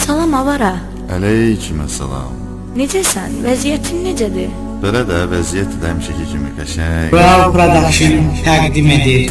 Salam avara. Aleykümselam. Necəsən? Vəziyyətin necədir? Belə də vəziyyət həmişəki kimi qəşəng. Bravo Production təqdim edir.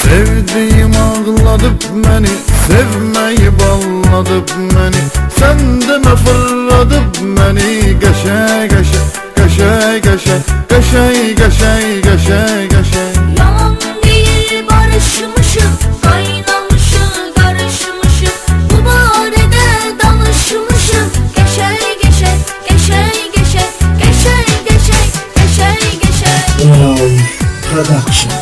Sevdiğim ağladıp beni, sevmeyip ağladıp beni. Sen deme fırladıp beni, qəşəng qəşəng, qəşəng qəşəng, qəşəng qəşəng, qəşəng qəşəng. Yalan değil barışmışız, kaynamışız, karışmışız. Bu barede danışmışız. Geçey geçey, geçey geçey, geçey geçey, geçey geçey. Bravo Production.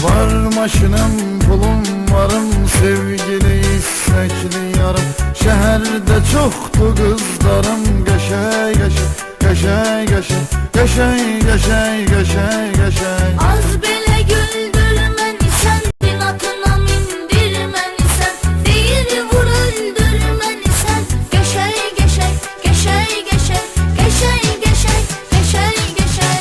Var maşınım, pulum varım, sevgili istekli yarım. Şehirde çoktu kızlarım, qəşəng qəşəng, qəşəng qəşəng, qəşəng qəşəng, qəşəng qəşəng. Az bile güldürmeni sen, din atına mindirmeni sen. Değil vur öldürmeni sen. Geçey geçey, geçey geçey, geçey geçey, geçey geçey.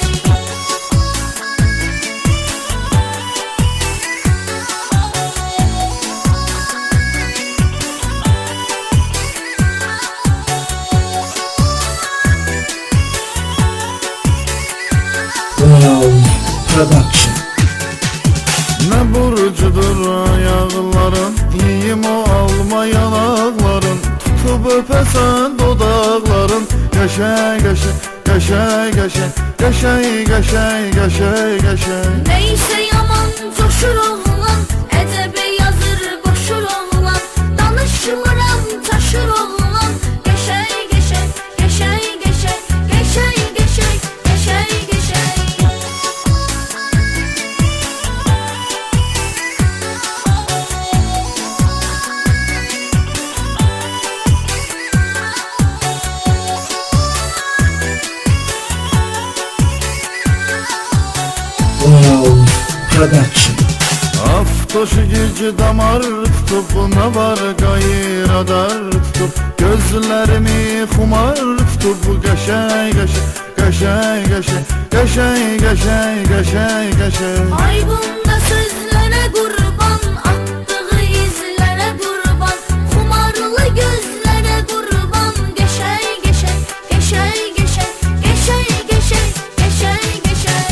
Bravo Production. Ne burcudur ayakların, yiyim o alma yanakların. Tutup öpesen dodakların, qəşəng qəşəng, qəşəng qəşəng, qəşəng qəşəng, qəşəng qəşəng. Neyse yaman coşur oğlan, edebe yazır koşur oğlan. Danışmıram taşır oğlan. Geçey geçey, geçey geçey, geçey geçey, geçey geçey. Bravo Production. Aftoşu gücü damar tutup, ne var gayradar tutup. Gözlerimi kumar tutup, qəşəng qəşəng, qəşəng qəşəng, qəşəng qəşəng, qəşəng qəşəng. Ay bunda sözlere kurban, attığı izlere kurban. Kumarlı gözlere kurban. Geçey geçey, geçey geçey, geçey geçey, geçey geçey.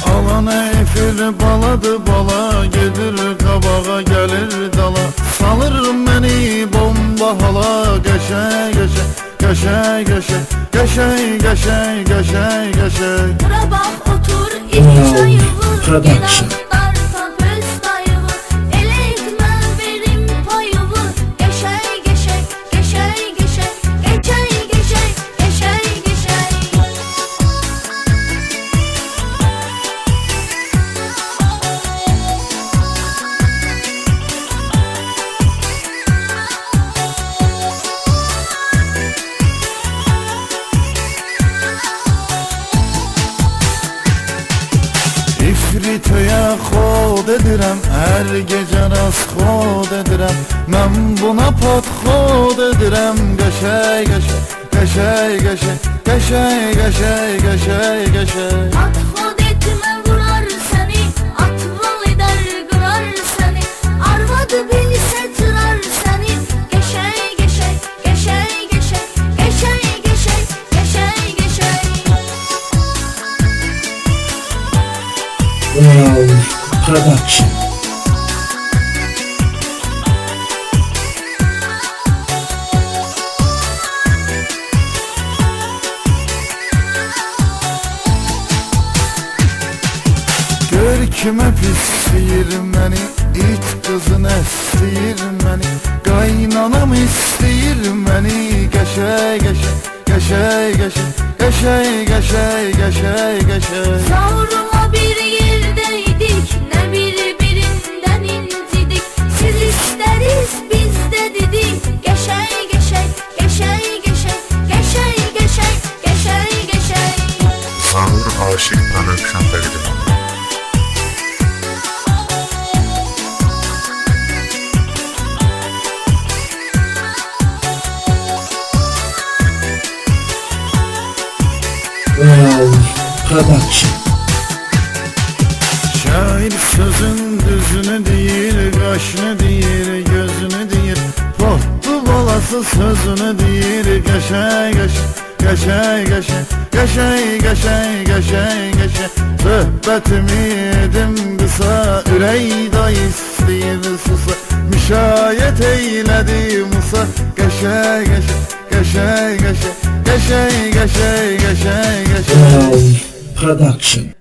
Alan efil baladı bala, gedir qabağa gelir dala. Salır beni bomba hala, qəşəng qəşəng, qəşəng qəşəng, qəşəng qəşəng, qəşəng qəşəng. Bura bak otur Bravo, iç ayıvı. Production. İnanlar tapız dayıvı. Ele etme verim payıvı. Geçey geçey, geçey geçey, geçey geçey, geçey geçey. İfritəyə xod edirəm, hər gecə rast xod edirəm. Mən buna pot xod edirəm, qəşəng qəşəng, qəşəng qəşəng, qəşəng qəşəng, qəşəng qəşəng. Atfod etme vurar seni, atval eder kırar seni. Arvadı bilse cırar seni. Geçey geçey, geçey geçey, geçey geçey, geçey geçey. Bravo Production. Gör kimə pisləyir məni, it qızın əsləyir məni. Qaynanam istəyir məni, qəşəng qəşəng, qəşəng qəşəng, qəşəng qəşəng, qəşəng qəşəng. Savrula bir yerdeydik, ne birbirinden incidik. Siz ister Production. Şair sözün düzünü deyir, qaşını deyir, gözünü deyir. Potlu balası sözünü deyir, qəşəng qəşəng, qəşəng qəşəng, qəşəng qəşəng qəşəng. Söhbətimi edim qısa, ürək da istəyir susa. Müşayiət eylədi Musa, qəşəng qəşəng, qəşəng qəşəng, qəşəng qəşəng, qəşəng qəşəng. Production.